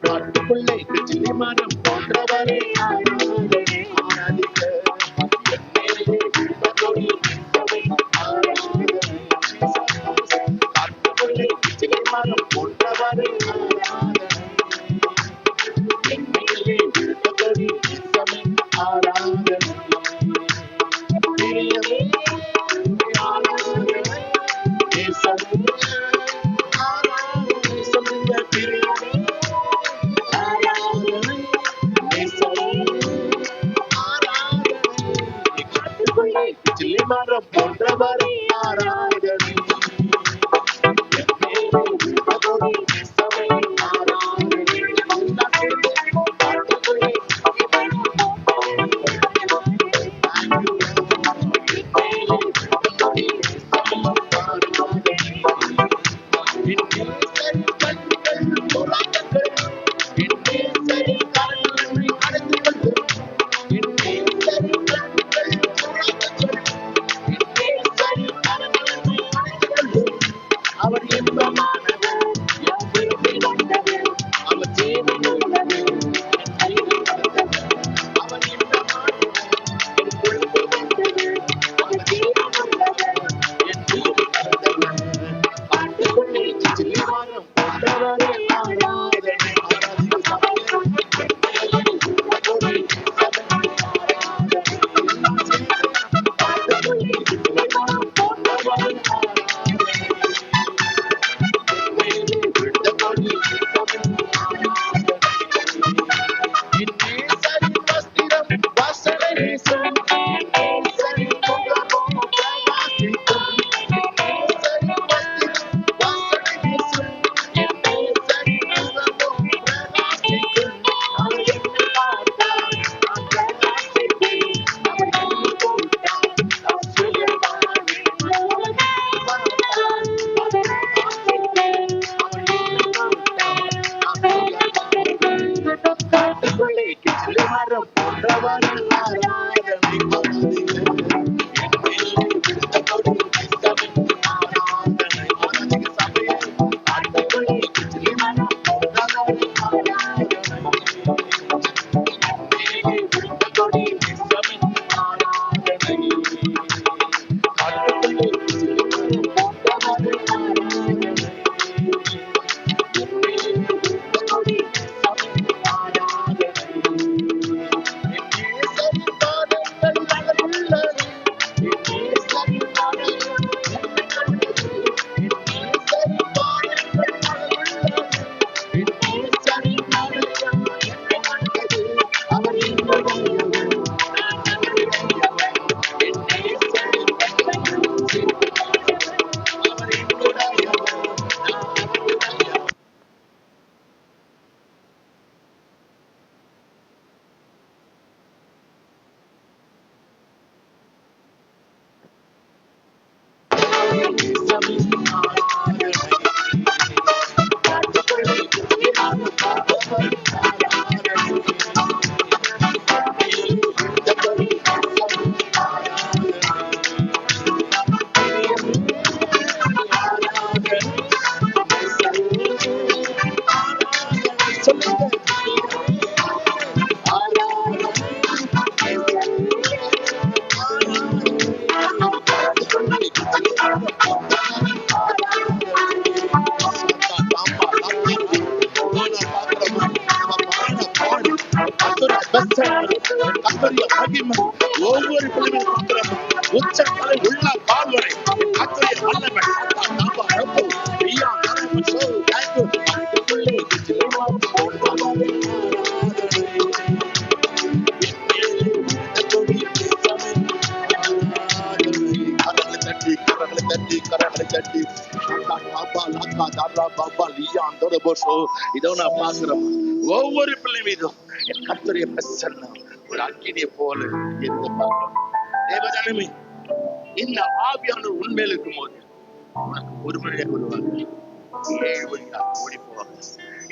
காட்டுக்குள்ளே கிச்சிலி மரம் போன்றவரை ஆராதிக்க காட்டுக்குள்ளே கிச்சிலி மரம் போன்றவரை மரம் போன்றவரை ஆராதனை ஒவ்வொரு பிள்ளைகளும் பார்க்கிறோம். உச்சங்களை உள்ள பால்வரை கர்த்தருடைய வல்லமை இதோ நான் பார்க்கிறோம். ஒவ்வொரு பிள்ளை மீதும் என் கர்த்தருடைய பிரசன்னம் ஒரு அக்கினியை போல இருந்து பார்க்கிறோம். தேவஜனமே, இந்த ஆவியானவர் உண்மையில் இருக்கும் போது உனக்கு ஒரு மணியாக வருவாங்க, 7 மணியாக ஓடி போவாங்க.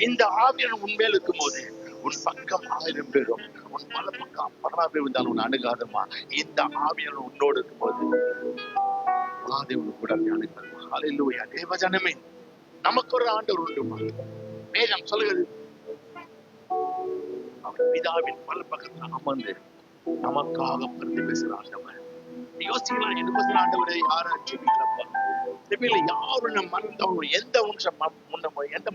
இந்த ஆவியானவர் உண்மையில் இருக்கும் போது உன் பக்கம் 1000 பேரும் உன் பல பக்கம் 10 பேர் இருந்தாலும் உன் அணுகாதமா. இந்த ஆவியானவர் உன்னோடு இருக்கும் போது தேவனு கூட அணுகாதமா. ஹல்லேலூயா. தேவஜனமே, நமக்கு ஒரு ஆண்டவர் உண்டுமா? வேதம் சொல்லுகிறது, பிதாவின் பல பக்கத்துல அமர்ந்து நமக்காக பரிந்து பேசுற ஆண்டவர். யோசிக்கலாம், எனக்கு ஆண்டவரை யாரை ஜெபிக்கிறப்பா, ஜெபில யாரு நம்ம மறந்தாலும், எந்த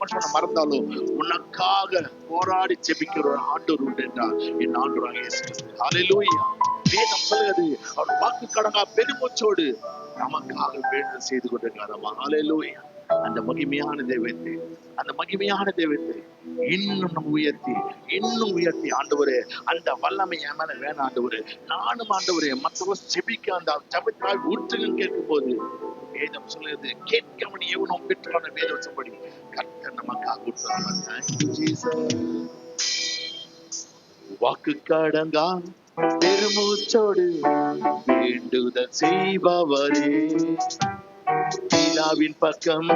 மனுஷனை மறந்தாலும் உனக்காக போராடி ஜெபிக்கிற ஒரு ஆண்டவர் உண்டு என்றால் என் ஆண்டவராக இயேசு கிறிஸ்து. ஹல்லேலூயா. வேதம் சொல்லுகிறது, அவர் வாக்கு கடங்கா பெருமூச்சோடு நமக்காக வேண்டுதல் செய்து கொண்டிருக்கிறாரம்மா. ஹல்லேலூயா. அந்த மகிமையான தெய்வத்தை இன்னும் நம்ம உயர்த்தி ஆண்டவரே, அந்த வல்லமை என் மேல வேணாம் ஆண்டவரே, நானும் ஆண்டவரே மற்றவர் செபிக்க அந்த ஜபத்தால் ஊற்றுகள் கேட்கும் போது வேதம் சொல்லுது, கேட்கவன் எவனும் பெற்றான வேதம் சொல்லபடி கர்த்தர் நமக்காக ஊற்றுறாங்க. வாக்கு கடங்கா பெருமூச்சோடு வேண்டுதல் செய்பவரே, பிதாவின் பக்கம்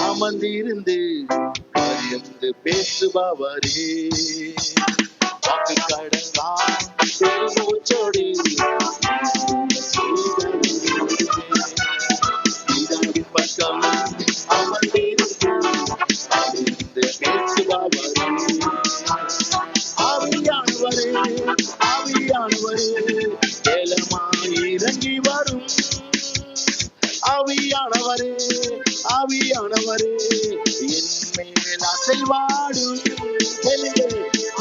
அமர்ந்திருந்து பரிந்து பேசுபவரே, வாக்கு கடங்கா பெருமூச்சோடு பிதாவின் பக்கம் அமர்ந்திருந்து பரிந்து பேசுபவரே, ஆவியானவரே ஏலமாய் இறங்கி வரும் ஆவியானவரே என் மேல் அசைவாடும்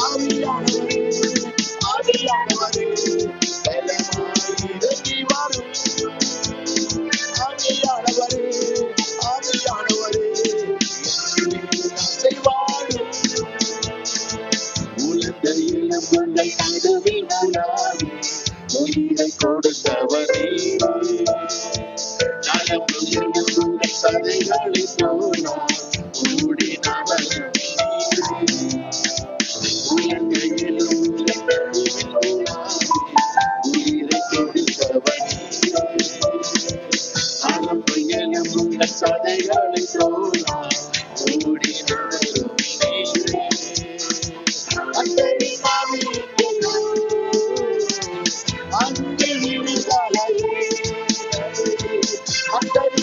ஆவியானவரே ஏலமாய் இறங்கி வரும் ஆவியானவரே என் மேல் அசைவாடும் உலக இளம்புள்ளை நடுவில் உலாவி உயிரை கொடுத்தவரே, நலமுள்ள சதைகளை போல கூடினவர் உலகையிலும் உயிரை கொடுத்தவர், நலமுள்ள சதைகளை போல கூடினவர் அத்தனை அங்கே விழுந்தாலே அத்தனை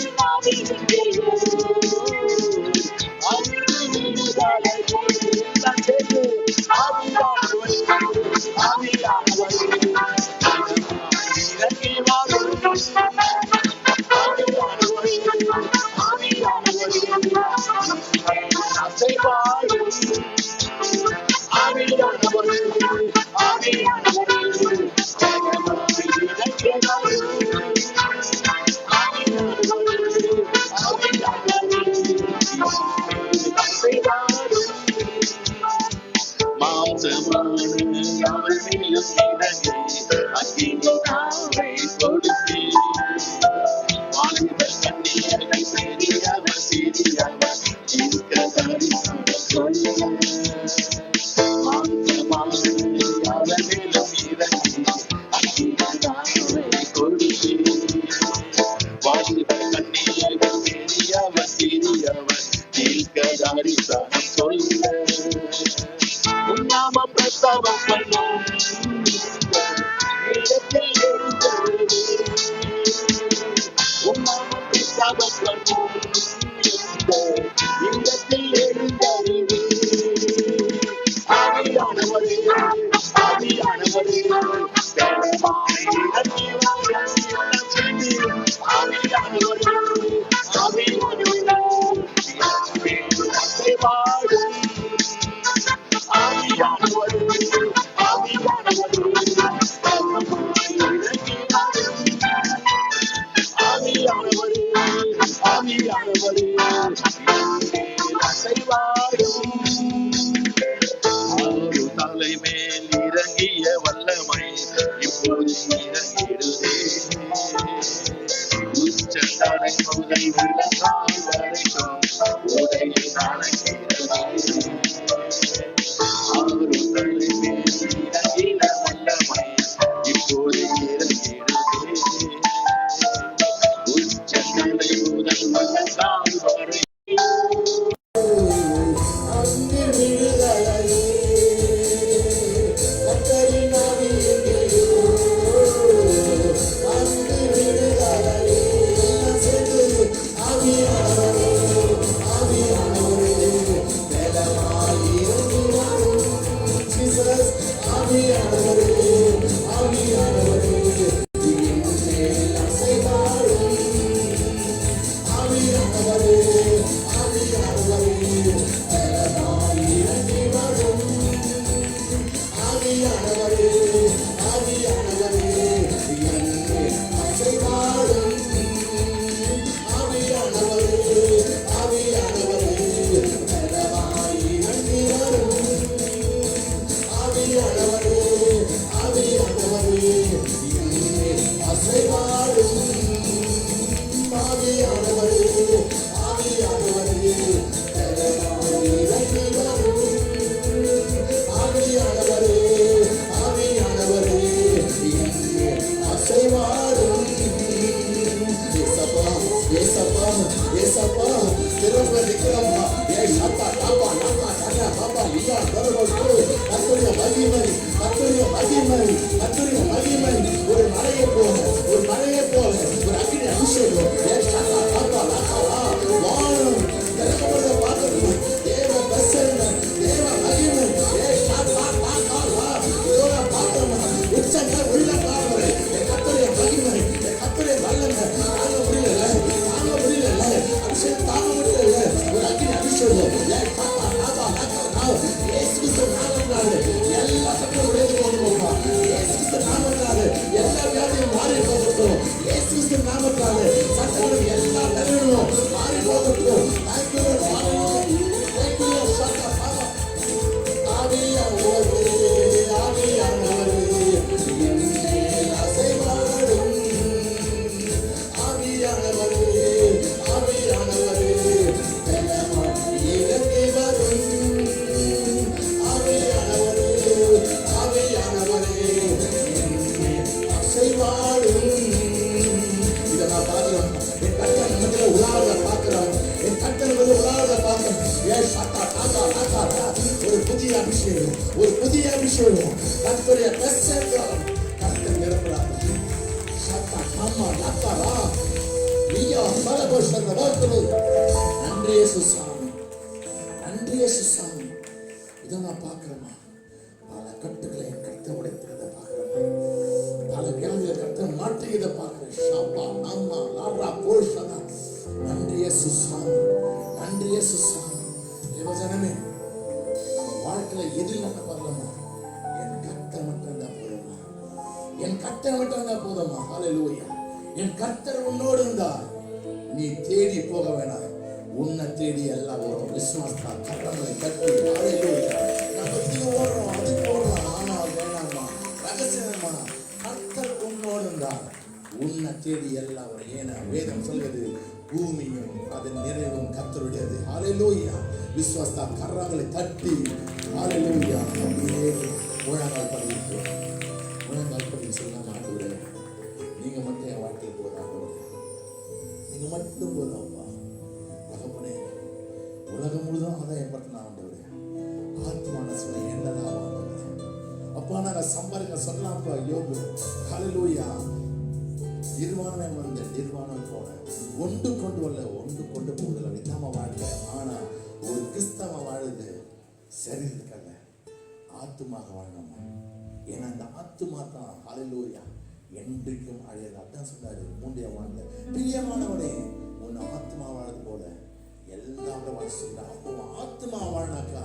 கர்த்தருடைய மகிமை, கர்த்தருடைய மகிமை, கர்த்தருடைய மகிமை ஒரு மலையை போல, ஒரு மலையை போல ஒரு அக்கினி அபிஷேகம். வானம் திறக்கப்படுவதை பார்க்கணும். தேவ பிரசன்னம், தேவ மகிமை இதோட பார்க்கணுமா? உச்சங்கள் உள்ள காவலை கர்த்தருடைய மகிமை, கர்த்தருடைய வல்லமை தாங்க முடியல, தாங்க முடியல, அபிஷேகம் தாங்க முடியல. ஒரு அக்கினி அபிஷேகம் எல்லா சட்டம் உடைந்து போகணுமா? இயேசு கிறிஸ்து நாமத்தாலே எல்லா வியாதியும் மாறி போகட்டும். இயேசு கிறிஸ்து நாமத்தாலே சட்டம் எல்லா தலைவர்களும் மாறி போகட்டும். ஒரு புதிய அபிஷேகம், ஒரு புதிய அபிஷேகம். கர்த்தருடைய பிரசன்னம் கர்த்தர் நிரப்புறார். நன்றி இயேசு சாமி, நன்றி இயேசு சாமி. இதை நான் பார்க்கிறேன். பல கட்டுகளை கர்த்தர் உடைக்கிறத பார்க்கிறேன். பல வியாதிகளை கர்த்தர் மாற்றியதை பார்க்கிறேன். நன்றி இயேசு சாமி, நன்றி இயேசு சாமி. தேவஜனமே, வாழ்க்கையில எதில் நம்ம வரலாமா? என் கர்த்தர் மட்டும் தான் போதுமா? என் கர்த்தர் மட்டும் தான் போதுமா? ஹல்லேலூயா. என் கர்த்தர் உன்னோடு இருந்தார். நீ தேடி போக வேணாம், உன்னை தேடி எல்லாம் வரும். விசுவாசத்தா கரங்களை தட்டி ஹல்லேலூயா. நம்ம இதுக்கு ஓடுறோம், அதுக்கு ஓடுறோம், ஆனா வேணாமா, ரகசியமா கர்த்தர் உன்னோடு இருந்தார். உன்னை தேடி எல்லாம் வரும். ஏன்னா வேதம் சொல்கிறது, பூமியும் அதன் நிறைவும் கர்த்தருடையது. ஹல்லேலூயா. விசுவாசத்தா கரங்களை தட்டி ஹல்லேலூயா. முழங்கால் படிட்டு முழங்கால் படி சொல்லாம, ஆண்டவரே நீங்க மட்டும் என் வாழ்க்கையில் போதாங்க, நீங்க மட்டும் போதாப்பா. தகப்பனே, உலகம் முழுதும் ஆதாயம் படுத்தினா ஆண்டவரே, ஆத்மான சொல்ல என்னதான் ஆண்டவரே அப்பா நாங்க சம்பாதிக்க சொல்லலாம்ப்பா. யோகு ஹல்லேலூயா. நிர்வாணம் வந்த நிர்வாணம் போல ஒன்று கொண்டு வரல, ஒன்று கொண்டு போகல, விதமா வாழ்க்கை. ஆனா ஒரு கிறிஸ்தவ வாழுது சரீரத்துக்கல்ல, ஆத்துமாக வாழணுமா? ஏன்னா அந்த ஆத்துமா தான் ஹல்லேலூயா என்றைக்கும் அழியது. அதான் சொன்னாரு மூன்றைய வாழ்ந்த பிரியமானவனே, உன் ஆத்மா வாழது போல எல்லாம் வாழ்க்கை. அப்போ ஆத்மா வாழ்னாக்கா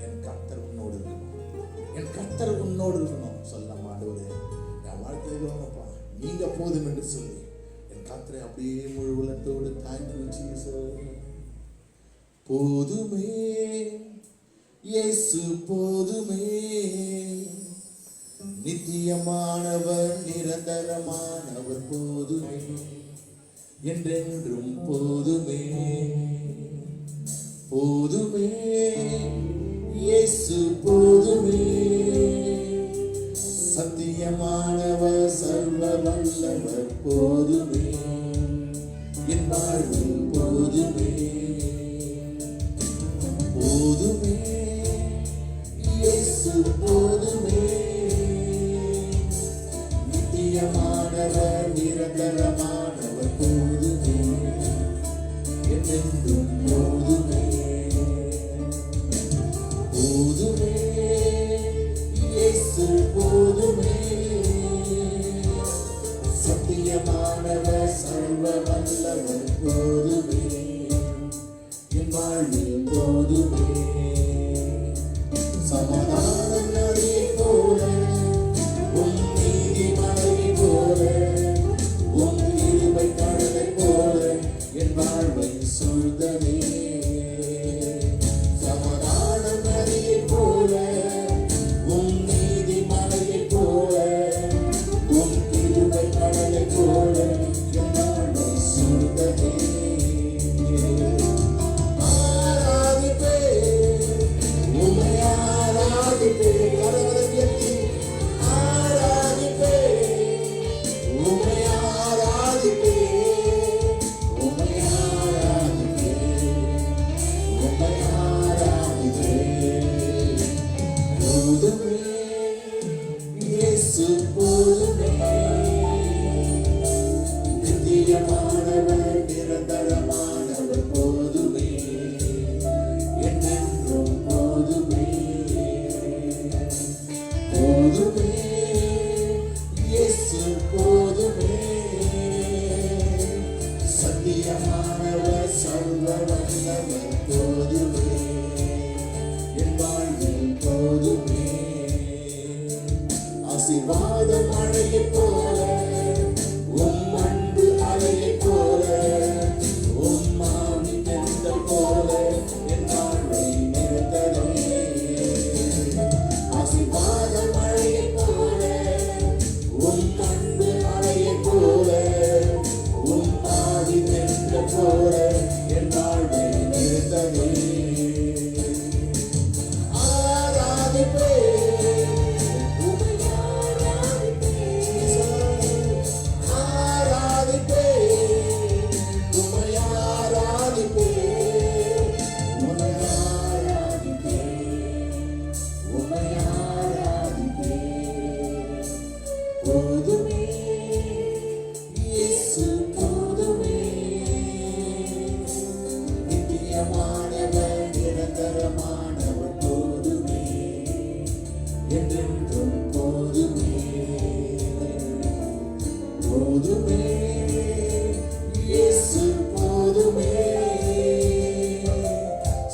என் கர்த்தர் உன்னோடு இருக்கணும், என் கர்த்தர் உன்னோடு இருக்கணும். சொல்ல மாட்டோடு என் வாழ்க்கையில நீங்க போதும் என்று சொல்லி என் கர்த்தரை அப்படியே முழு உள்ளத்தோடு தேங்க்யூ ஜீசஸ். போதுமே இயேசு போதுமே, நித்தியமானவர் நிரந்தரமானவர் போதுமே, என்றென்றும் போதுமே. போதுமே இயேசு போதுமே, சத்தியமானவர் சர்வ வல்லவர் போதுமே, என் வாழ்வில் போதுமே. போதுமே இயேசு போதுமே, நித்தியமானவர் நிரந்தரமானவர் போதுமே, என்றென்றும் போதுமே. போதுமே இயேசு போதுமே, சத்தியமானவர் சர்வ வல்லவர் போதுமே, என் வாழ்வில் போதுமே. சமாதானம் நதியை போல, உன் நீதிமலை போல, உன் போதுமே இயேசு போதுமே நித்தியமானவர் நிரந்தரமானவர் போதுமே என்றென்றும் போதுமே போதுமே இயேசு போதுமே சத்தியமானவர் சர்வ வல்லவர் போதுமே என் வாழ்வில் போதுமே ஆசீர்வாத மழையைப் போல உம் அன்பு அலையைப் போல உம் ஆவி தென்றல் போல என் வாழ்வை நிறைத்ததே ஆசீர்வாத மழையைப் போல உம் அன்பு அலையைப் போல உம் ஆவி தென்றல் போல என் வாழ்வை நிறைத்ததே ஆராதிப்பே போதுமே இயேசு போதுமே நித்தியமானவர் நிரந்தரமானவர் போதுமே என்றென்றும் போதுமே போதுமே இயேசு போதுமே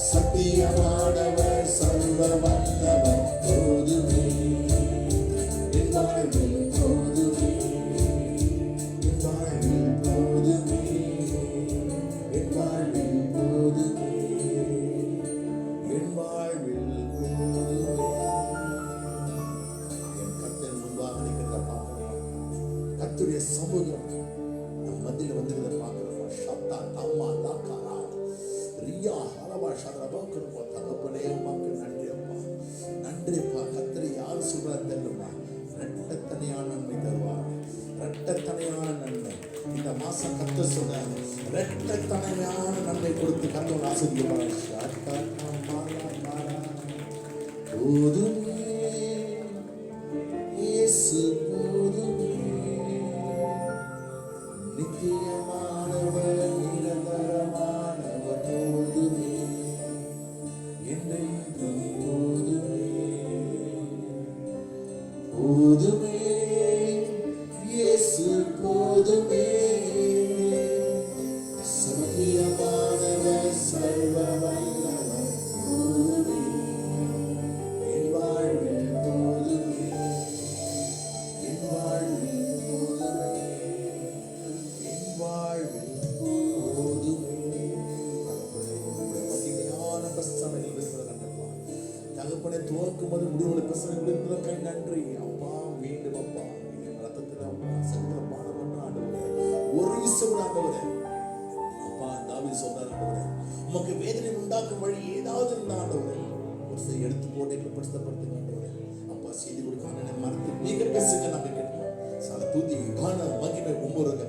சத்தியமானவர் சர்வ வல்லவர் போதுமே என் வாழ்வில் போதுமே என் வாழ்வில் போதுமே என் வாழ்வில் போதுமே என் வாழ்வில் போதுமே என் கர்த்தர் முன்பாக நிற்கிறத பார்க்கிறோம் கர்த்தருடைய சமூகம் நம் மத்தியில் வந்துக்கிறத பார்க்கிறோம் ஷத்தா தம்மா லாக்காரா ரியா ஹலவா ஷரபோக்கருப்பா தகப்பனே உமக்கு நன்றி அப்பா நன்றி அப்பா கர்த்தரை யார் சொல்றார் தெரியுமா இரட்டத்தனையான நன்மை தருவார் இரட்டத்தனையான நன்மை இந்த மாசம் கத்த சொல்ற இரட்டத்தனையான நன்மை கொடுத்து கத்தோட ஆசீர்வதிப்பார் போதுமே இயேசு போதுமே நித்தியமானவர் நிரந்தரமானவர் போதுமே என்றென்றும் போதுமே போதுமே இயேசு போதுமே சத்தியமானவர் சர்வ வல்லவர் போதுமே என் வாழ்வில் போதுமே என் வாழ்வில் போதுமே என் வாழ்வில் போதுமே மகிமையான பிரசனையில் இருக்கிற கண்டப்பா தகப்பனை துவக்கும் போது முடிவுகளை பிரசனையில் இருக்கிற கை நன்றி அப்பா மீண்டும் அப்பா ரத்தத்தில் அப்பா சகல பாடப்பட்ட ஆண்டவரே ஒரு விஷயம் ஆண்டவரே அப்பா தாவீது சொல்றார் ஆண்டவரே உமக்கு வேதனை உண்டாக்கும் வழி ஏதாவது இருந்தா ஆண்டவரே ஒரு சில எடுத்து போட்டு எங்களை பரிசுத்தப்படுத்துங்க ஆண்டவரே அப்பா செய்தி கொடுக்க மறந்து நீங்க பேசுங்க நாங்க கேட்போம் சால தூதி காண மகிமை உம்மொருங்க